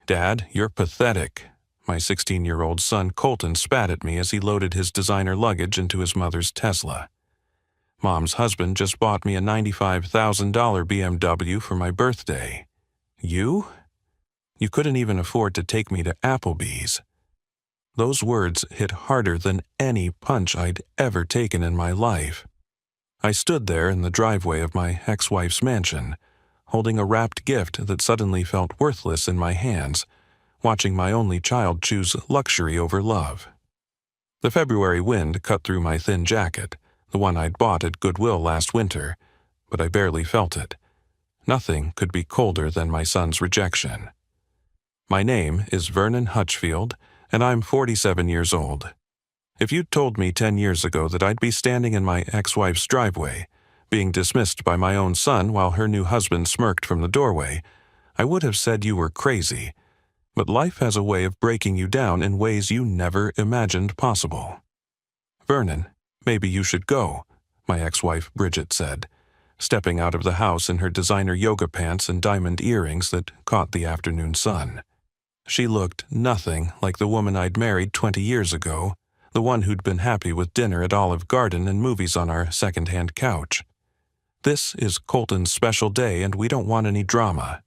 "Dad, you're pathetic." My 16-year-old son Colton spat at me as he loaded his designer luggage into his mother's Tesla. "Mom's husband just bought me a $95,000 BMW for my birthday. You? You couldn't even afford to take me to Applebee's." Those words hit harder than any punch I'd ever taken in my life. I stood there in the driveway of my ex-wife's mansion, holding a wrapped gift that suddenly felt worthless in my hands, watching my only child choose luxury over love. The February wind cut through my thin jacket, the one I'd bought at Goodwill last winter, but I barely felt it. Nothing could be colder than my son's rejection. My name is Vernon Hutchfield, and I'm 47 years old. If you'd told me 10 years ago that I'd be standing in my ex-wife's driveway, being dismissed by my own son while her new husband smirked from the doorway, I would have said you were crazy. But life has a way of breaking you down in ways you never imagined possible. "Vernon, maybe you should go," my ex-wife Bridget said, stepping out of the house in her designer yoga pants and diamond earrings that caught the afternoon sun. She looked nothing like the woman I'd married 20 years ago, the one who'd been happy with dinner at Olive Garden and movies on our second-hand couch. "This is Colton's special day and we don't want any drama."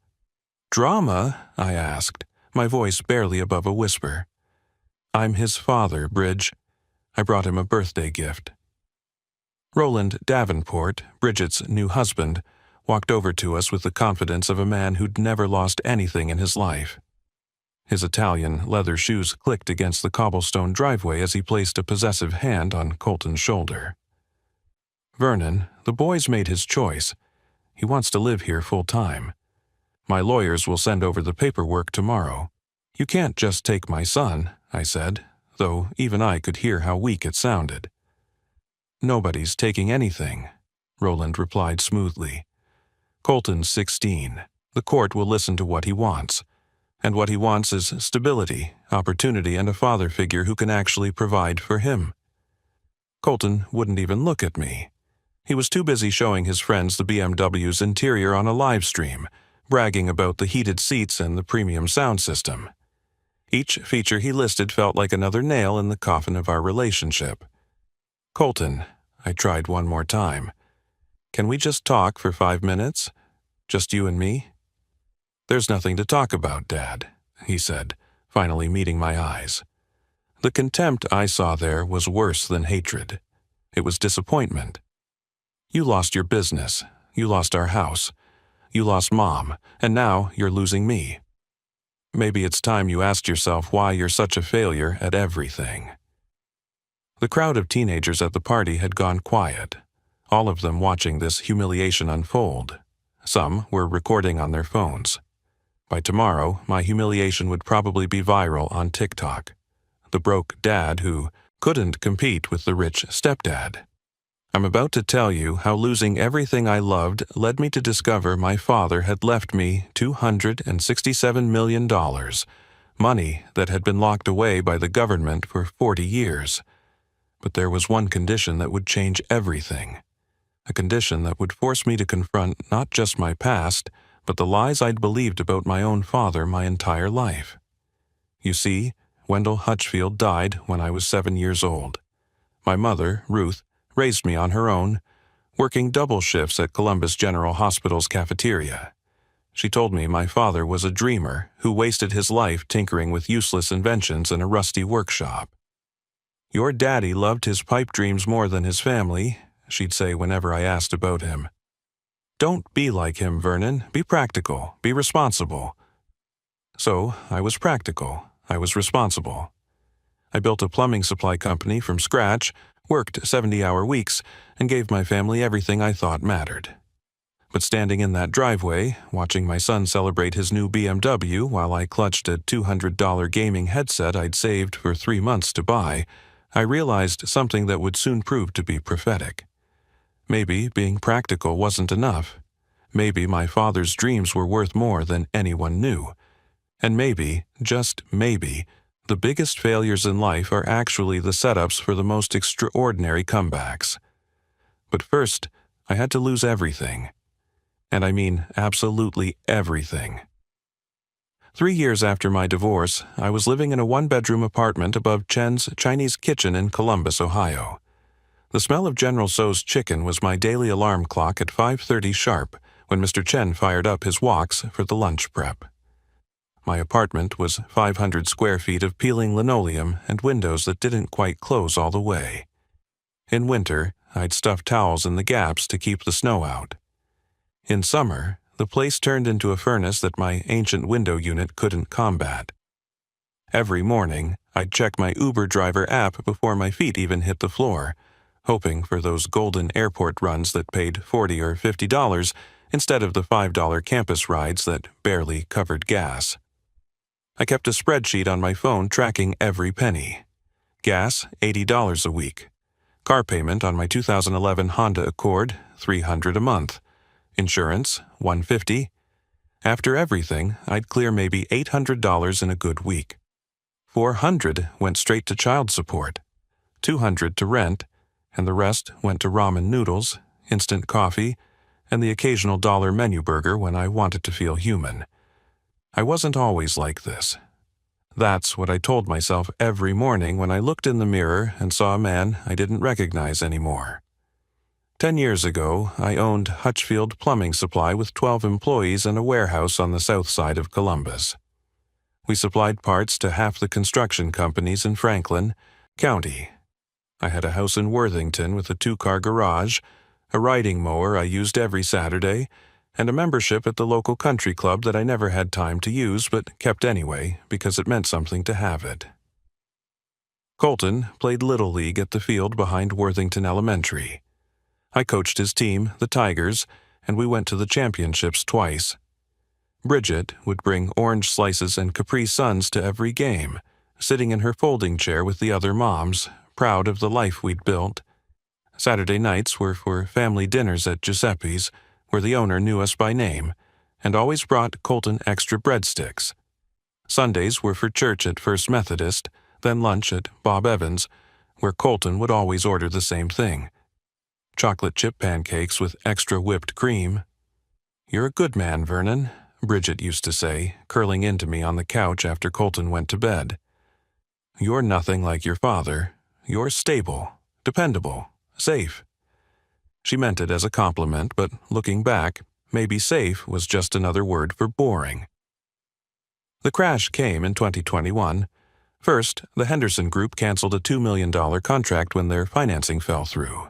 "Drama?" I asked, my voice barely above a whisper. "I'm his father, Bridge. I brought him a birthday gift." Roland Davenport, Bridget's new husband, walked over to us with the confidence of a man who'd never lost anything in his life. His Italian leather shoes clicked against the cobblestone driveway as he placed a possessive hand on Colton's shoulder. "Vernon, the boy's made his choice. He wants to live here full-time. My lawyers will send over the paperwork tomorrow. You can't just take my son," I said, though even I could hear how weak it sounded. "Nobody's taking anything," Roland replied smoothly. "Colton's 16. The court will listen to what he wants. And what he wants is stability, opportunity, and a father figure who can actually provide for him." Colton wouldn't even look at me. He was too busy showing his friends the BMW's interior on a live stream, bragging about the heated seats and the premium sound system. Each feature he listed felt like another nail in the coffin of our relationship. "Colton," I tried one more time, "can we just talk for 5 minutes? Just you and me?" "There's nothing to talk about, Dad," he said, finally meeting my eyes. The contempt I saw there was worse than hatred. It was disappointment. "You lost your business. You lost our house. You lost Mom, and now you're losing me. Maybe it's time you asked yourself why you're such a failure at everything." The crowd of teenagers at the party had gone quiet, all of them watching this humiliation unfold. Some were recording on their phones. By tomorrow, my humiliation would probably be viral on TikTok. The broke dad who couldn't compete with the rich stepdad. I'm about to tell you how losing everything I loved led me to discover my father had left me $267 million, money that had been locked away by the government for 40 years. But there was one condition that would change everything. A condition that would force me to confront not just my past, but the lies I'd believed about my own father my entire life. You see, Wendell Hutchfield died when I was 7 years old. My mother, Ruth, raised me on her own, working double shifts at Columbus General Hospital's cafeteria. She told me my father was a dreamer who wasted his life tinkering with useless inventions in a rusty workshop. "Your daddy loved his pipe dreams more than his family," she'd say whenever I asked about him. "Don't be like him, Vernon. Be practical. Be responsible." So I was practical. I was responsible. I built a plumbing supply company from scratch, worked 70-hour weeks, and gave my family everything I thought mattered. But standing in that driveway, watching my son celebrate his new BMW while I clutched a $200 gaming headset I'd saved for 3 months to buy, I realized something that would soon prove to be prophetic. Maybe being practical wasn't enough. Maybe my father's dreams were worth more than anyone knew. And maybe, just maybe, the biggest failures in life are actually the setups for the most extraordinary comebacks. But first, I had to lose everything. And I mean absolutely everything. 3 years after my divorce, I was living in a one-bedroom apartment above Chen's Chinese kitchen in Columbus, Ohio. The smell of General Tso's chicken was my daily alarm clock at 5:30 sharp when Mr. Chen fired up his woks for the lunch prep. My apartment was 500 square feet of peeling linoleum and windows that didn't quite close all the way. In winter, I'd stuff towels in the gaps to keep the snow out. In summer, the place turned into a furnace that my ancient window unit couldn't combat. Every morning, I'd check my Uber driver app before my feet even hit the floor, hoping for those golden airport runs that paid $40 or $50 instead of the $5 campus rides that barely covered gas. I kept a spreadsheet on my phone tracking every penny. Gas, $80 a week. Car payment on my 2011 Honda Accord, $300 a month. Insurance, $150. After everything, I'd clear maybe $800 in a good week. $400 went straight to child support, $200 to rent, and the rest went to ramen noodles, instant coffee, and the occasional dollar menu burger when I wanted to feel human. I wasn't always like this. That's what I told myself every morning when I looked in the mirror and saw a man I didn't recognize anymore. 10 years ago, I owned Hutchfield Plumbing Supply with 12 employees and a warehouse on the south side of Columbus. We supplied parts to half the construction companies in Franklin County. I had a house in Worthington with a 2-car garage, a riding mower I used every Saturday, and a membership at the local country club that I never had time to use but kept anyway because it meant something to have it. Colton played Little League at the field behind Worthington Elementary. I coached his team, the Tigers, and we went to the championships twice. Bridget would bring orange slices and Capri Suns to every game, sitting in her folding chair with the other moms, proud of the life we'd built. Saturday nights were for family dinners at Giuseppe's, where the owner knew us by name, and always brought Colton extra breadsticks. Sundays were for church at First Methodist, then lunch at Bob Evans, where Colton would always order the same thing: chocolate chip pancakes with extra whipped cream. "You're a good man, Vernon," Bridget used to say, curling into me on the couch after Colton went to bed. "You're nothing like your father. You're stable, dependable, safe." She meant it as a compliment, but looking back, maybe safe was just another word for boring. The crash came in 2021. First, the Henderson Group canceled a $2 million contract when their financing fell through.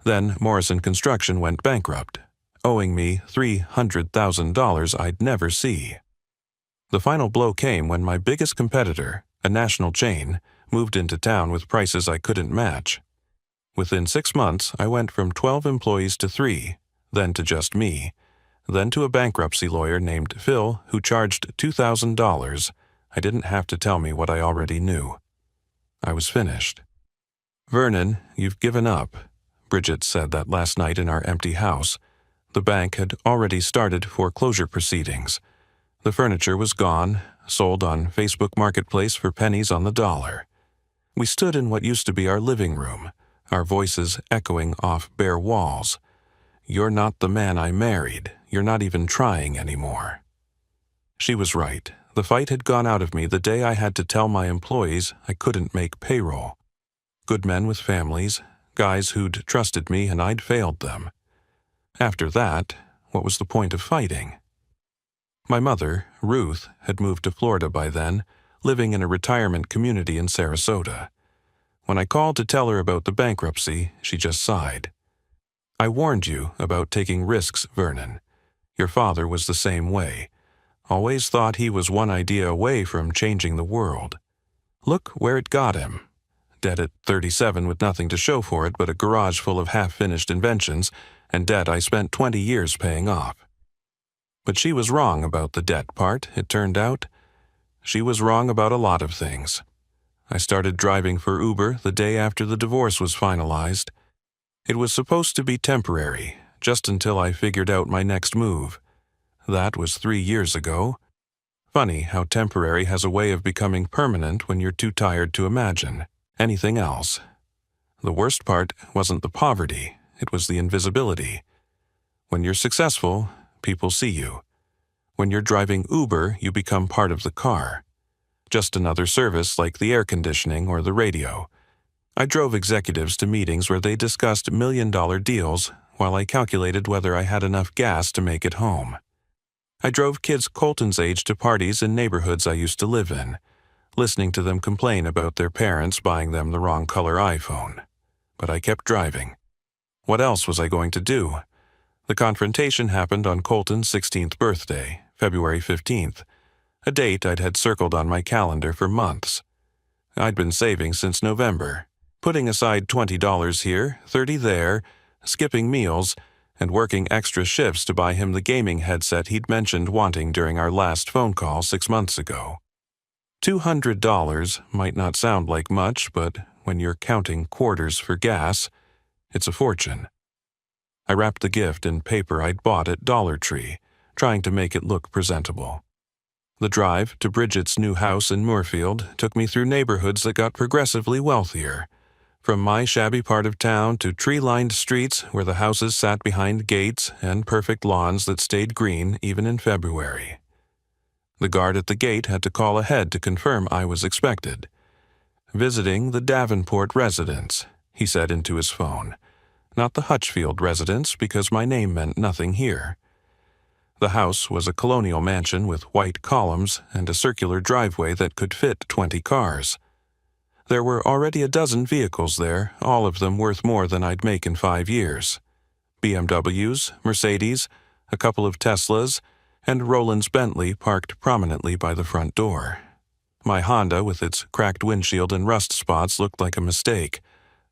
Then Morrison Construction went bankrupt, owing me $300,000 I'd never see. The final blow came when my biggest competitor, a national chain, moved into town with prices I couldn't match. Within 6 months, I went from 12 employees to 3, then to just me, then to a bankruptcy lawyer named Phil who charged $2,000. I didn't have to tell me what I already knew. I was finished. "Vernon, you've given up," Bridget said that last night in our empty house. The bank had already started foreclosure proceedings. The furniture was gone, sold on Facebook Marketplace for pennies on the dollar. We stood in what used to be our living room, our voices echoing off bare walls. "You're not the man I married. You're not even trying anymore." She was right. The fight had gone out of me the day I had to tell my employees I couldn't make payroll. Good men with families, guys who'd trusted me and I'd failed them. After that, what was the point of fighting? My mother, Ruth, had moved to Florida by then, living in a retirement community in Sarasota. When I called to tell her about the bankruptcy, she just sighed. "I warned you about taking risks, Vernon. Your father was the same way. Always thought he was one idea away from changing the world. Look where it got him. Dead at 37 with nothing to show for it but a garage full of half-finished inventions, and debt I spent 20 years paying off." But she was wrong about the debt part, it turned out. She was wrong about a lot of things. I started driving for Uber the day after the divorce was finalized. It was supposed to be temporary, just until I figured out my next move. That was 3 years ago. Funny how temporary has a way of becoming permanent when you're too tired to imagine anything else. The worst part wasn't the poverty, it was the invisibility. When you're successful, people see you. When you're driving Uber, you become part of the car. Just another service like the air conditioning or the radio. I drove executives to meetings where they discussed million-dollar deals while I calculated whether I had enough gas to make it home. I drove kids Colton's age to parties in neighborhoods I used to live in, listening to them complain about their parents buying them the wrong color iPhone. But I kept driving. What else was I going to do? The confrontation happened on Colton's 16th birthday, February 15th, a date I'd had circled on my calendar for months. I'd been saving since November, putting aside $20 here, $30 there, skipping meals, and working extra shifts to buy him the gaming headset he'd mentioned wanting during our last phone call 6 months ago. $200 might not sound like much, but when you're counting quarters for gas, it's a fortune. I wrapped the gift in paper I'd bought at Dollar Tree, trying to make it look presentable. The drive to Bridget's new house in Moorfield took me through neighborhoods that got progressively wealthier, from my shabby part of town to tree-lined streets where the houses sat behind gates and perfect lawns that stayed green even in February. The guard at the gate had to call ahead to confirm I was expected. "Visiting the Davenport residence," he said into his phone. Not the Hutchfield residence, because my name meant nothing here. The house was a colonial mansion with white columns and a circular driveway that could fit 20 cars. There were already a dozen vehicles there, all of them worth more than I'd make in 5 years. BMWs, Mercedes, a couple of Teslas, and Roland's Bentley parked prominently by the front door. My Honda, with its cracked windshield and rust spots, looked like a mistake,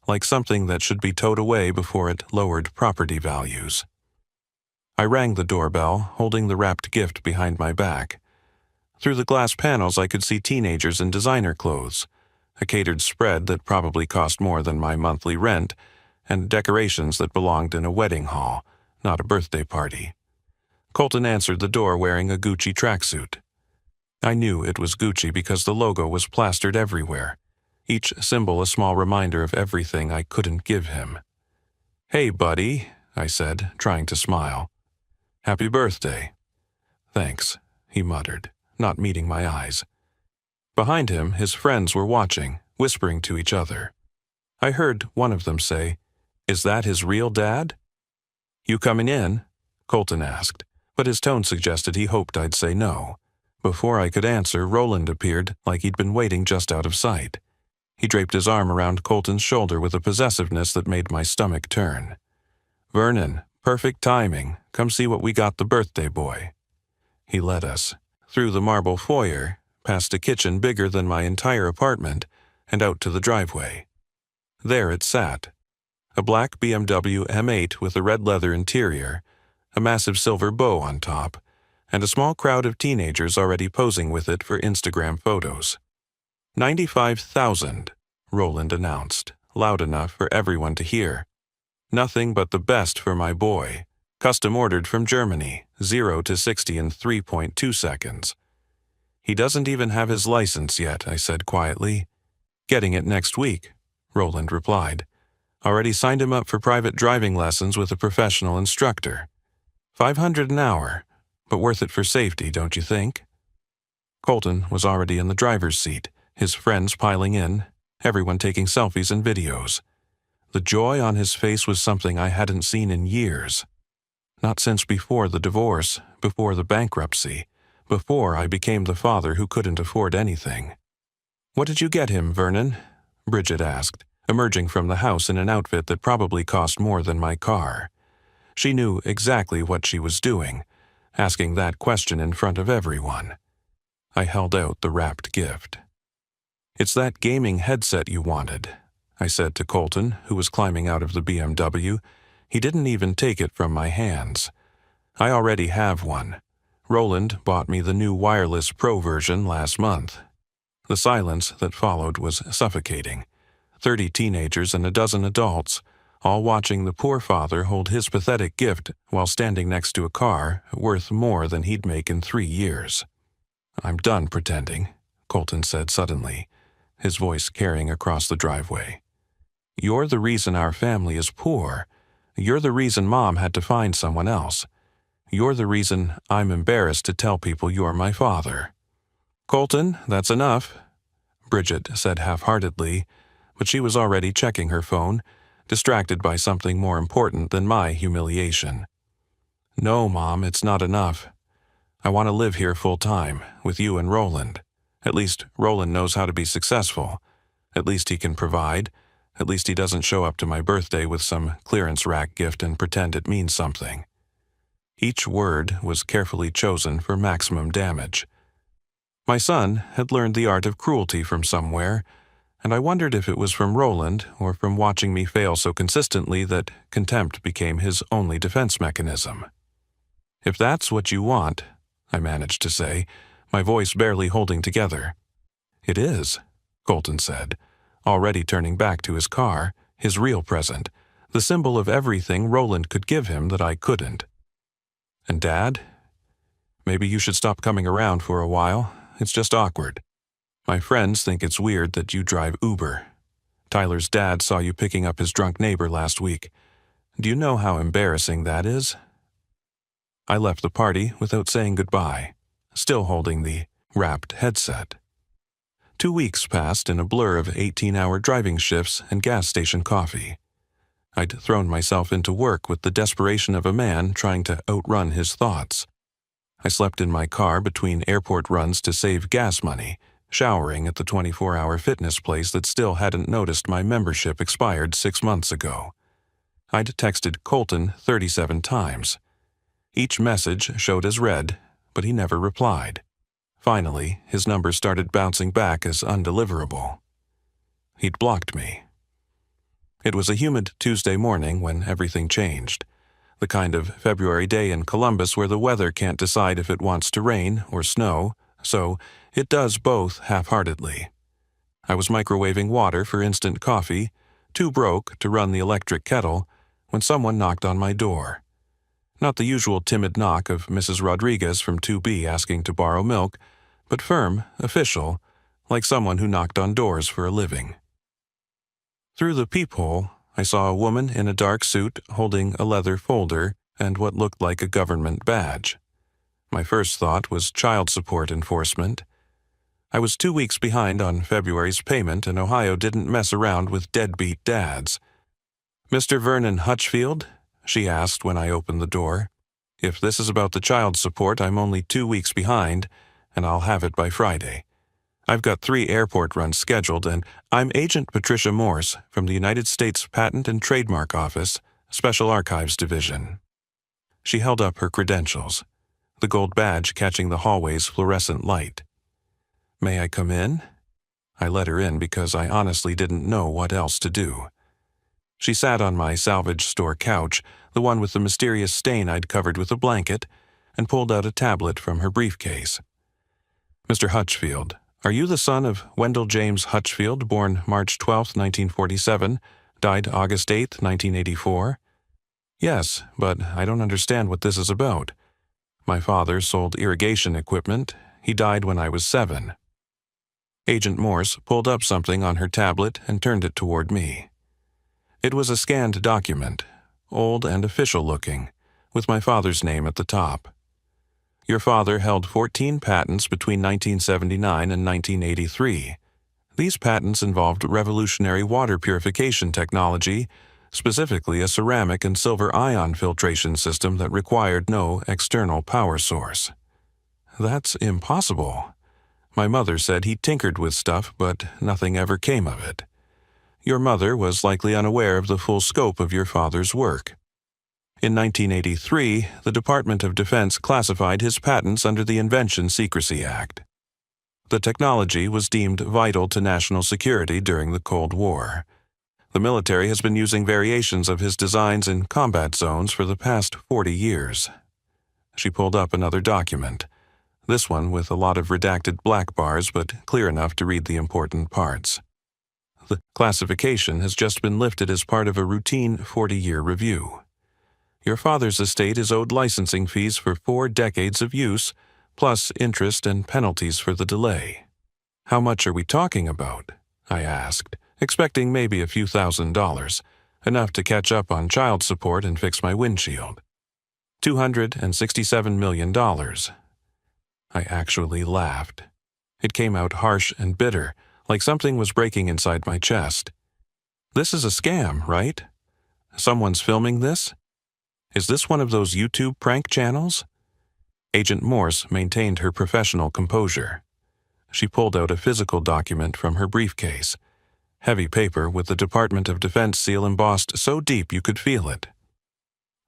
like something that should be towed away before it lowered property values. I rang the doorbell, holding the wrapped gift behind my back. Through the glass panels I could see teenagers in designer clothes, a catered spread that probably cost more than my monthly rent, and decorations that belonged in a wedding hall, not a birthday party. Colton answered the door wearing a Gucci tracksuit. I knew it was Gucci because the logo was plastered everywhere, each symbol a small reminder of everything I couldn't give him. "Hey, buddy," I said, trying to smile. "Happy birthday." "Thanks," he muttered, not meeting my eyes. Behind him, his friends were watching, whispering to each other. I heard one of them say, "Is that his real dad?" "You coming in?" Colton asked, but his tone suggested he hoped I'd say no. Before I could answer, Roland appeared like he'd been waiting just out of sight. He draped his arm around Colton's shoulder with a possessiveness that made my stomach turn. "Vernon, perfect timing. Come see what we got the birthday boy." He led us, through the marble foyer, past a kitchen bigger than my entire apartment, and out to the driveway. There it sat, a black BMW M8 with a red leather interior, a massive silver bow on top, and a small crowd of teenagers already posing with it for Instagram photos. 95,000, Roland announced, loud enough for everyone to hear. "Nothing but the best for my boy. Custom ordered from Germany, 0 to 60 in 3.2 seconds. "He doesn't even have his license yet," I said quietly. "Getting it next week," Roland replied. "Already signed him up for private driving lessons with a professional instructor. $500 an hour, but worth it for safety, don't you think?" Colton was already in the driver's seat, his friends piling in, everyone taking selfies and videos. The joy on his face was something I hadn't seen in years. Not since before the divorce, before the bankruptcy, before I became the father who couldn't afford anything. "What did you get him, Vernon?" Bridget asked, emerging from the house in an outfit that probably cost more than my car. She knew exactly what she was doing, asking that question in front of everyone. I held out the wrapped gift. "It's that gaming headset you wanted," I said to Colton, who was climbing out of the BMW. He didn't even take it from my hands. "I already have one. Roland bought me the new wireless Pro version last month." The silence that followed was suffocating. 30 teenagers and a dozen adults, all watching the poor father hold his pathetic gift while standing next to a car worth more than he'd make in 3 years. "I'm done pretending," Colton said suddenly, his voice carrying across the driveway. "You're the reason our family is poor. You're the reason Mom had to find someone else. You're the reason I'm embarrassed to tell people you're my father." "Colton, that's enough," Bridget said half-heartedly, but she was already checking her phone, distracted by something more important than my humiliation. "No, Mom, it's not enough. I want to live here full-time, with you and Roland. At least Roland knows how to be successful. At least he can provide. At least he doesn't show up to my birthday with some clearance rack gift and pretend it means something." Each word was carefully chosen for maximum damage. My son had learned the art of cruelty from somewhere, and I wondered if it was from Roland or from watching me fail so consistently that contempt became his only defense mechanism. "If that's what you want," I managed to say, my voice barely holding together. "It is," Colton said, already turning back to his car, his real present, the symbol of everything Roland could give him that I couldn't. "And Dad? Maybe you should stop coming around for a while. It's just awkward. My friends think it's weird that you drive Uber. Tyler's dad saw you picking up his drunk neighbor last week. Do you know how embarrassing that is?" I left the party without saying goodbye, still holding the wrapped headset. 2 weeks passed in a blur of 18-hour driving shifts and gas station coffee. I'd thrown myself into work with the desperation of a man trying to outrun his thoughts. I slept in my car between airport runs to save gas money, showering at the 24-hour fitness place that still hadn't noticed my membership expired 6 months ago. I'd texted Colton 37 times. Each message showed as read, but he never replied. Finally, his number started bouncing back as undeliverable. He'd blocked me. It was a humid Tuesday morning when everything changed. The kind of February day in Columbus where the weather can't decide if it wants to rain or snow, so it does both half-heartedly. I was microwaving water for instant coffee, too broke to run the electric kettle, when someone knocked on my door. Not the usual timid knock of Mrs. Rodriguez from 2B asking to borrow milk, but firm, official, like someone who knocked on doors for a living. Through the peephole, I saw a woman in a dark suit holding a leather folder and what looked like a government badge. My first thought was child support enforcement. I was 2 weeks behind on February's payment, and Ohio didn't mess around with deadbeat dads. "Mr. Vernon Hutchfield?" she asked when I opened the door. "If this is about the child support, I'm only 2 weeks behind, and I'll have it by Friday. I've got 3 airport runs scheduled, and I'm Agent Patricia Morse from the United States Patent and Trademark Office, Special Archives Division." She held up her credentials, the gold badge catching the hallway's fluorescent light. "May I come in?" I let her in because I honestly didn't know what else to do. She sat on my salvage store couch, the one with the mysterious stain I'd covered with a blanket, and pulled out a tablet from her briefcase. "Mr. Hutchfield, are you the son of Wendell James Hutchfield, born March 12, 1947, died August 8, 1984? "Yes, but I don't understand what this is about. My father sold irrigation equipment. He died when I was 7. Agent Morse pulled up something on her tablet and turned it toward me. It was a scanned document, old and official-looking, with my father's name at the top. "Your father held 14 patents between 1979 and 1983. These patents involved revolutionary water purification technology, specifically a ceramic and silver ion filtration system that required no external power source." "That's impossible. My mother said he tinkered with stuff, but nothing ever came of it. Your mother was likely unaware of the full scope of your father's work. In 1983, the Department of Defense classified his patents under the Invention Secrecy Act. The technology was deemed vital to national security during the Cold War. The military has been using variations of his designs in combat zones for the past 40 years. She pulled up another document, this one with a lot of redacted black bars but clear enough to read the important parts. The classification has just been lifted as part of a routine 40-year review. Your father's estate is owed licensing fees for 4 decades of use, plus interest and penalties for the delay. "How much are we talking about?" I asked, expecting maybe a few $1,000s, enough to catch up on child support and fix my windshield. $267 million. I actually laughed. It came out harsh and bitter, like something was breaking inside my chest. This is a scam, right? Someone's filming this? Is this one of those YouTube prank channels? Agent Morse maintained her professional composure. She pulled out a physical document from her briefcase. Heavy paper with the Department of Defense seal embossed so deep you could feel it.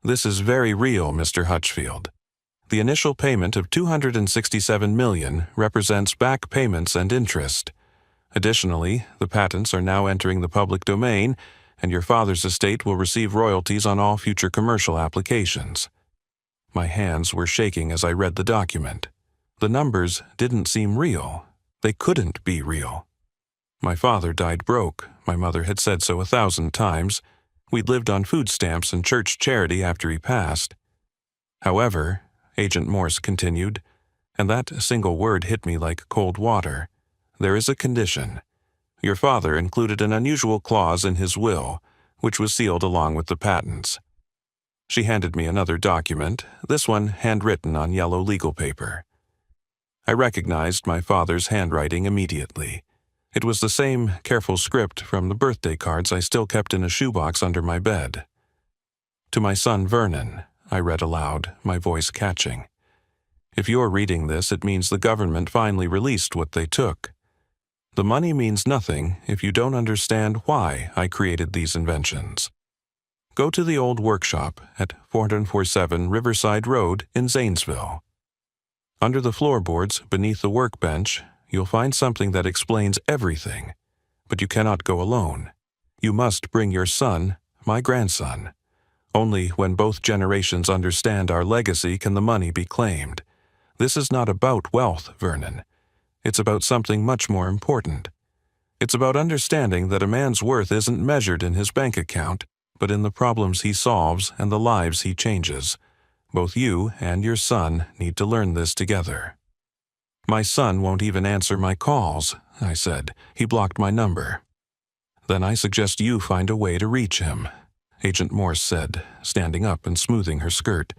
This is very real, Mr. Hutchfield. The initial payment of $267 million represents back payments and interest. Additionally, the patents are now entering the public domain, and your father's estate will receive royalties on all future commercial applications. My hands were shaking as I read the document. The numbers didn't seem real. They couldn't be real. My father died broke. My mother had said so 1,000 times. We'd lived on food stamps and church charity after he passed. However, Agent Morse continued, and that single word hit me like cold water, there is a condition. Your father included an unusual clause in his will, which was sealed along with the patents. She handed me another document, this one handwritten on yellow legal paper. I recognized my father's handwriting immediately. It was the same careful script from the birthday cards I still kept in a shoebox under my bed. To my son Vernon, I read aloud, my voice catching. If you're reading this, it means the government finally released what they took. The money means nothing if you don't understand why I created these inventions. Go to the old workshop at 447 Riverside Road in Zanesville. Under the floorboards beneath the workbench, you'll find something that explains everything. But you cannot go alone. You must bring your son, my grandson. Only when both generations understand our legacy can the money be claimed. This is not about wealth, Vernon. It's about something much more important. It's about understanding that a man's worth isn't measured in his bank account, but in the problems he solves and the lives he changes. Both you and your son need to learn this together. My son won't even answer my calls, I said. He blocked my number. Then I suggest you find a way to reach him, Agent Morse said, standing up and smoothing her skirt.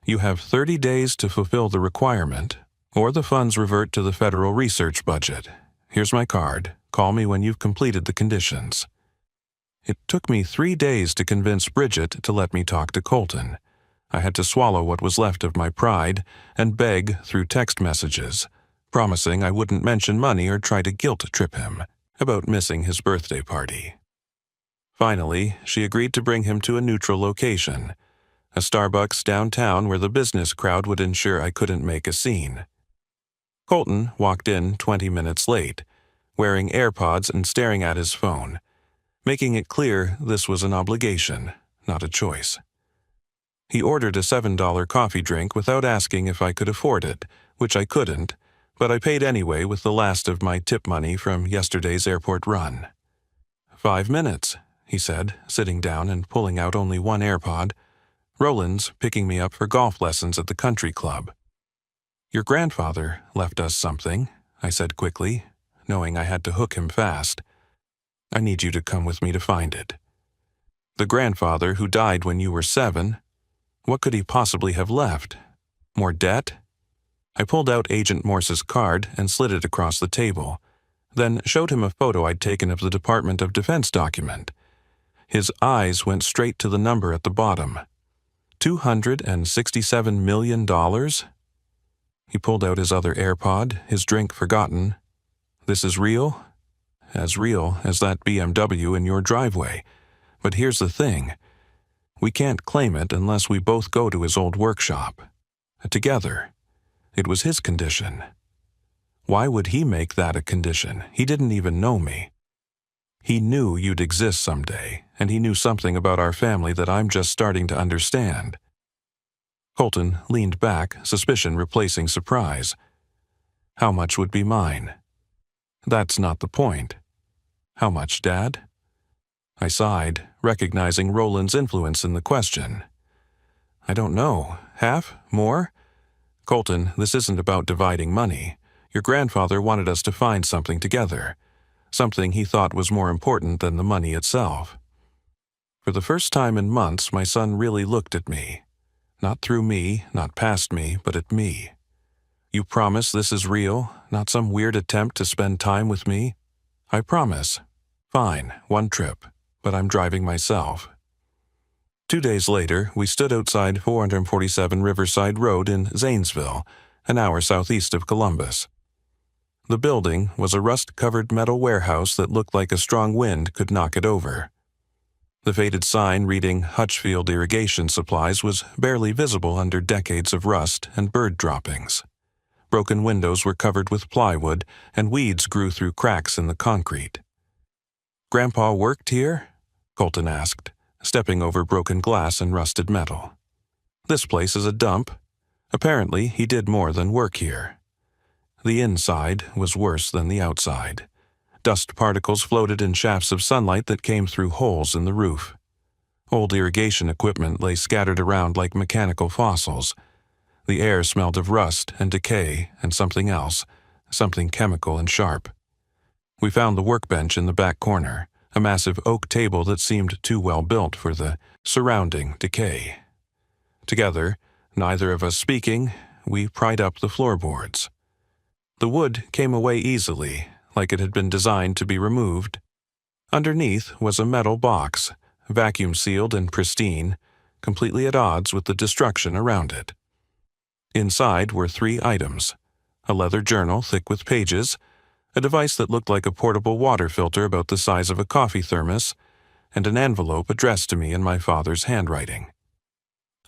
You have 30 days to fulfill the requirement, or the funds revert to the federal research budget. Here's my card. Call me when you've completed the conditions. It took me 3 days to convince Bridget to let me talk to Colton. I had to swallow what was left of my pride and beg through text messages, promising I wouldn't mention money or try to guilt trip him about missing his birthday party. Finally, she agreed to bring him to a neutral location, a Starbucks downtown where the business crowd would ensure I couldn't make a scene. Colton walked in 20 minutes late, wearing AirPods and staring at his phone, making it clear this was an obligation, not a choice. He ordered a $7 coffee drink without asking if I could afford it, which I couldn't, but I paid anyway with the last of my tip money from yesterday's airport run. 5 minutes, he said, sitting down and pulling out only one AirPod. Roland's picking me up for golf lessons at the country club. Your grandfather left us something, I said quickly, knowing I had to hook him fast. I need you to come with me to find it. The grandfather who died when you were 7, what could he possibly have left? More debt? I pulled out Agent Morse's card and slid it across the table, then showed him a photo I'd taken of the Department of Defense document. His eyes went straight to the number at the bottom. $267 million? He pulled out his other AirPod, his drink forgotten. This is real? As real as that BMW in your driveway. But here's the thing. We can't claim it unless we both go to his old workshop. Together. It was his condition. Why would he make that a condition? He didn't even know me. He knew you'd exist someday, and he knew something about our family that I'm just starting to understand. Colton leaned back, suspicion replacing surprise. How much would be mine? That's not the point. How much, Dad? I sighed, recognizing Roland's influence in the question. I don't know. Half? More? Colton, this isn't about dividing money. Your grandfather wanted us to find something together. Something he thought was more important than the money itself. For the first time in months, my son really looked at me. Not through me, not past me, but at me. You promise this is real, not some weird attempt to spend time with me? I promise. Fine, one trip, but I'm driving myself. 2 days later, we stood outside 447 Riverside Road in Zanesville, an hour southeast of Columbus. The building was a rust-covered metal warehouse that looked like a strong wind could knock it over. The faded sign reading Hutchfield Irrigation Supplies was barely visible under decades of rust and bird droppings. Broken windows were covered with plywood, and weeds grew through cracks in the concrete. "Grandpa worked here?" Colton asked, stepping over broken glass and rusted metal. "This place is a dump." Apparently, he did more than work here. The inside was worse than the outside. Dust particles floated in shafts of sunlight that came through holes in the roof. Old irrigation equipment lay scattered around like mechanical fossils. The air smelled of rust and decay and something else, something chemical and sharp. We found the workbench in the back corner, a massive oak table that seemed too well built for the surrounding decay. Together, neither of us speaking, we pried up the floorboards. The wood came away easily, like it had been designed to be removed. Underneath was a metal box, vacuum-sealed and pristine, completely at odds with the destruction around it. Inside were 3 items: a leather journal thick with pages, a device that looked like a portable water filter about the size of a coffee thermos, and an envelope addressed to me in my father's handwriting.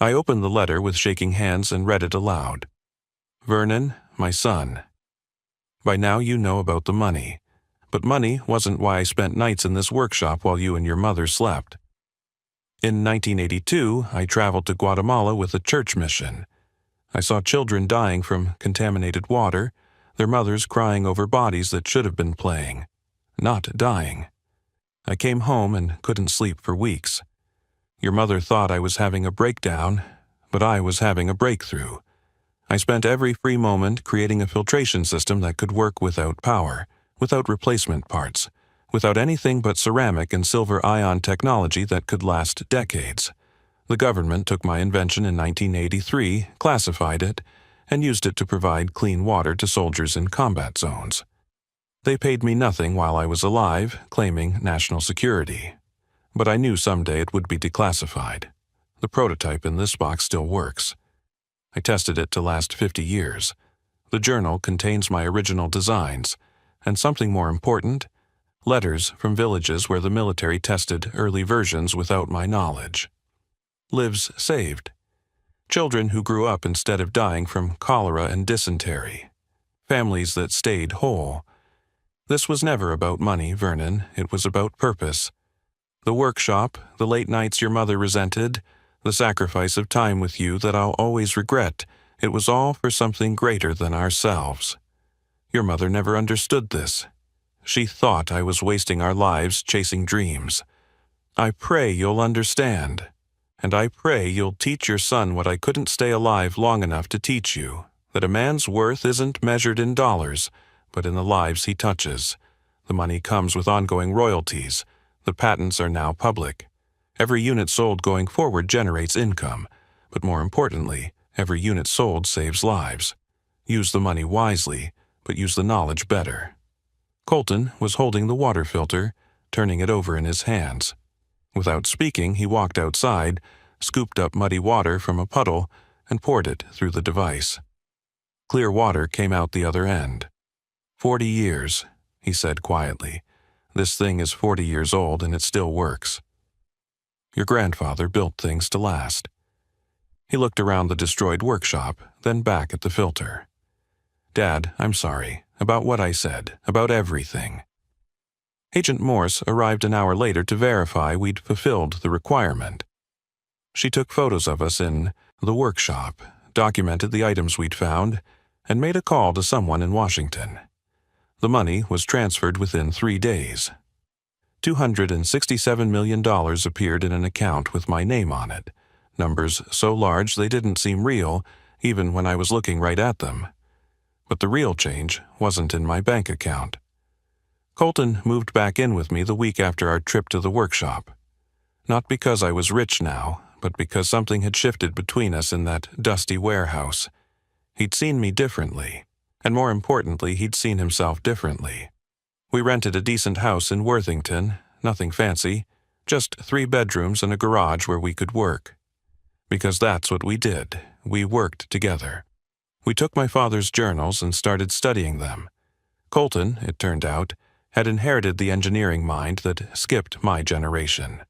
I opened the letter with shaking hands and read it aloud. "Vernon, my son. By now you know about the money, but money wasn't why I spent nights in this workshop while you and your mother slept. In 1982, I traveled to Guatemala with a church mission. I saw children dying from contaminated water, their mothers crying over bodies that should have been playing, not dying. I came home and couldn't sleep for weeks. Your mother thought I was having a breakdown, but I was having a breakthrough. I spent every free moment creating a filtration system that could work without power, without replacement parts, without anything but ceramic and silver-ion technology that could last decades. The government took my invention in 1983, classified it, and used it to provide clean water to soldiers in combat zones. They paid me nothing while I was alive, claiming national security. But I knew someday it would be declassified. The prototype in this box still works. I tested it to last 50 years. The journal contains my original designs, and something more important, letters from villages where the military tested early versions without my knowledge. Lives saved. Children who grew up instead of dying from cholera and dysentery. Families that stayed whole. This was never about money, Vernon. It was about purpose. The workshop, the late nights your mother resented, the sacrifice of time with you that I'll always regret, it was all for something greater than ourselves. Your mother never understood this. She thought I was wasting our lives chasing dreams. I pray you'll understand. And I pray you'll teach your son what I couldn't stay alive long enough to teach you, that a man's worth isn't measured in dollars, but in the lives he touches. The money comes with ongoing royalties. The patents are now public. Every unit sold going forward generates income, but more importantly, every unit sold saves lives. Use the money wisely, but use the knowledge better. Colton was holding the water filter, turning it over in his hands. Without speaking, he walked outside, scooped up muddy water from a puddle, and poured it through the device. Clear water came out the other end. 40 years, he said quietly. This thing is 40 years old and it still works. Your grandfather built things to last. He looked around the destroyed workshop, then back at the filter. Dad, I'm sorry, about what I said, about everything. Agent Morse arrived an hour later to verify we'd fulfilled the requirement. She took photos of us in the workshop, documented the items we'd found, and made a call to someone in Washington. The money was transferred within 3 days. $267 million appeared in an account with my name on it, numbers so large they didn't seem real, even when I was looking right at them. But the real change wasn't in my bank account. Colton moved back in with me the week after our trip to the workshop. Not because I was rich now, but because something had shifted between us in that dusty warehouse. He'd seen me differently, and more importantly, he'd seen himself differently. We rented a decent house in Worthington, nothing fancy, just 3 bedrooms and a garage where we could work. Because that's what we did. We worked together. We took my father's journals and started studying them. Colton, it turned out, had inherited the engineering mind that skipped my generation.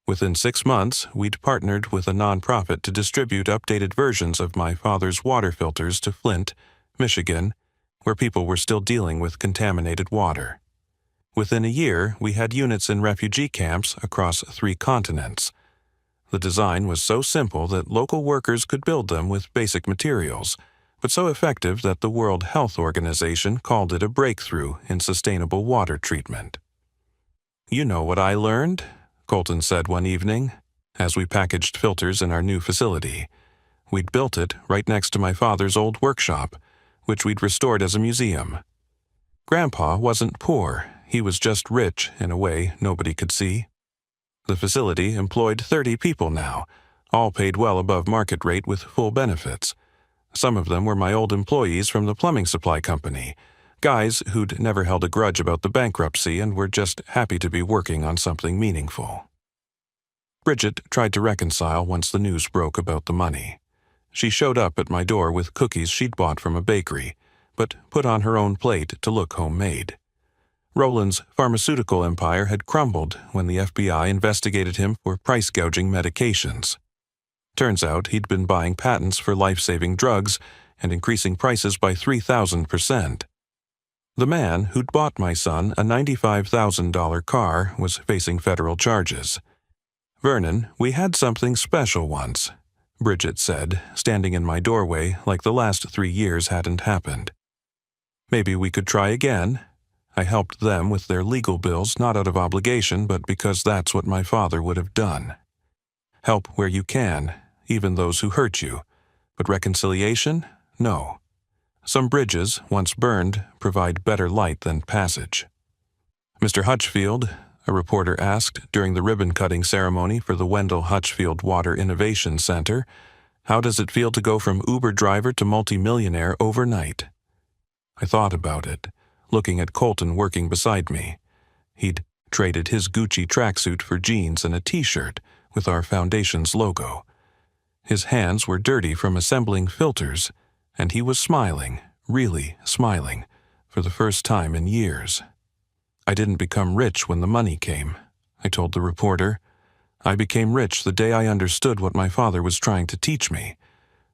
Within 6 months, we'd partnered with a nonprofit to distribute updated versions of my father's water filters to Flint, Michigan, where people were still dealing with contaminated water. Within a year, we had units in refugee camps across 3 continents. The design was so simple that local workers could build them with basic materials, but so effective that the World Health Organization called it a breakthrough in sustainable water treatment. "You know what I learned?" Colton said one evening, as we packaged filters in our new facility. We'd built it right next to my father's old workshop, which we'd restored as a museum. Grandpa wasn't poor, he was just rich in a way nobody could see. The facility employed 30 people now, all paid well above market rate with full benefits. Some of them were my old employees from the plumbing supply company, guys who'd never held a grudge about the bankruptcy and were just happy to be working on something meaningful. Bridget tried to reconcile once the news broke about the money. She showed up at my door with cookies she'd bought from a bakery, but put on her own plate to look homemade. Roland's pharmaceutical empire had crumbled when the FBI investigated him for price-gouging medications. Turns out he'd been buying patents for life-saving drugs and increasing prices by 3,000%. The man who'd bought my son a $95,000 car was facing federal charges. "Vernon, we had something special once," Bridget said, standing in my doorway like the last 3 years hadn't happened. "Maybe we could try again." I helped them with their legal bills not out of obligation but because that's what my father would have done. Help where you can, even those who hurt you. But reconciliation? No. Some bridges, once burned, provide better light than passage. "Mr. Hutchfield," a reporter asked during the ribbon-cutting ceremony for the Wendell Hutchfield Water Innovation Center, "how does it feel to go from Uber driver to multimillionaire overnight?" I thought about it, looking at Colton working beside me. He'd traded his Gucci tracksuit for jeans and a t-shirt with our foundation's logo. His hands were dirty from assembling filters, and he was smiling, really smiling, for the first time in years. "I didn't become rich when the money came," I told the reporter. "I became rich the day I understood what my father was trying to teach me.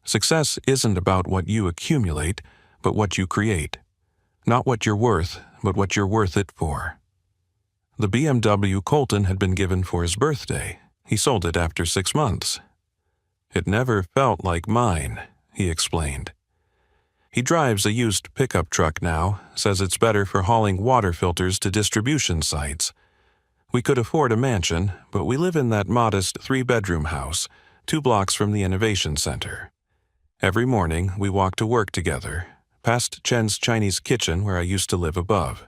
Success isn't about what you accumulate, but what you create. Not what you're worth, but what you're worth it for." The BMW Colton had been given for his birthday. He sold it after 6 months. "It never felt like mine," he explained. He drives a used pickup truck now, says it's better for hauling water filters to distribution sites. We could afford a mansion, but we live in that modest 3-bedroom house, 2 blocks from the Innovation Center. Every morning we walk to work together, past Chen's Chinese kitchen where I used to live above.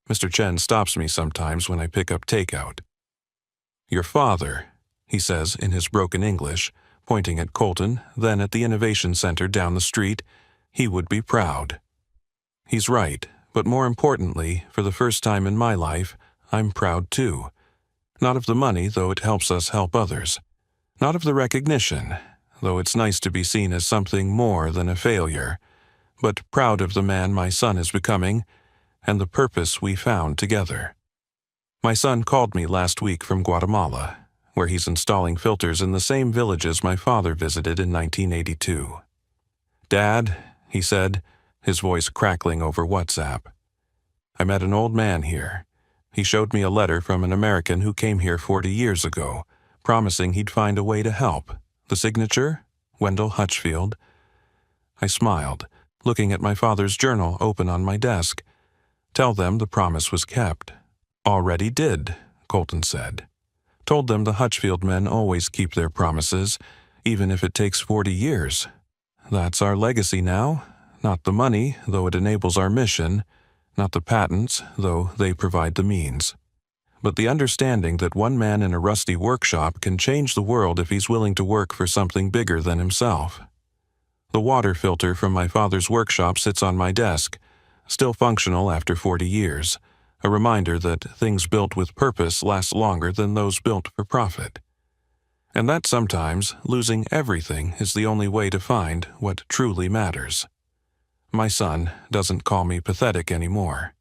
Mr. Chen stops me sometimes when I pick up takeout. "Your father," he says in his broken English, pointing at Colton, then at the Innovation Center down the street, "he would be proud." He's right, but more importantly, for the first time in my life, I'm proud too. Not of the money, though it helps us help others. Not of the recognition, though it's nice to be seen as something more than a failure, but proud of the man my son is becoming and the purpose we found together. My son called me last week from Guatemala, where he's installing filters in the same villages my father visited in 1982. "Dad," he said, his voice crackling over WhatsApp, "I met an old man here. He showed me a letter from an American who came here 40 years ago, promising he'd find a way to help. The signature? Wendell Hutchfield." I smiled, looking at my father's journal open on my desk. "Tell them the promise was kept." "Already did," Colton said. "Told them the Hutchfield men always keep their promises, even if it takes 40 years. That's our legacy now. Not the money, though it enables our mission. Not the patents, though they provide the means. but the understanding that one man in a rusty workshop can change the world if he's willing to work for something bigger than himself. The water filter from my father's workshop sits on my desk, still functional after 40 years, a reminder that things built with purpose last longer than those built for profit. And that sometimes losing everything is the only way to find what truly matters. My son doesn't call me pathetic anymore.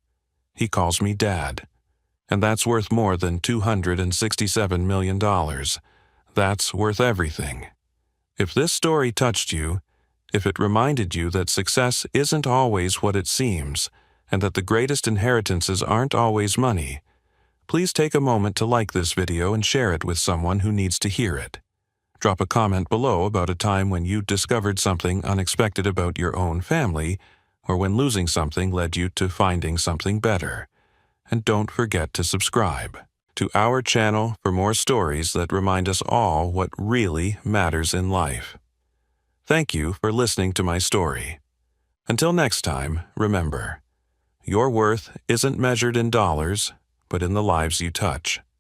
He calls me Dad. And that's worth more than $267 million. That's worth everything. If this story touched you, if it reminded you that success isn't always what it seems, and that the greatest inheritances aren't always money, please take a moment to like this video and share it with someone who needs to hear it. Drop a comment below about a time when you discovered something unexpected about your own family, or when losing something led you to finding something better. And don't forget to subscribe to our channel for more stories that remind us all what really matters in life. Thank you for listening to my story. Until next time, remember, your worth isn't measured in dollars, but in the lives you touch.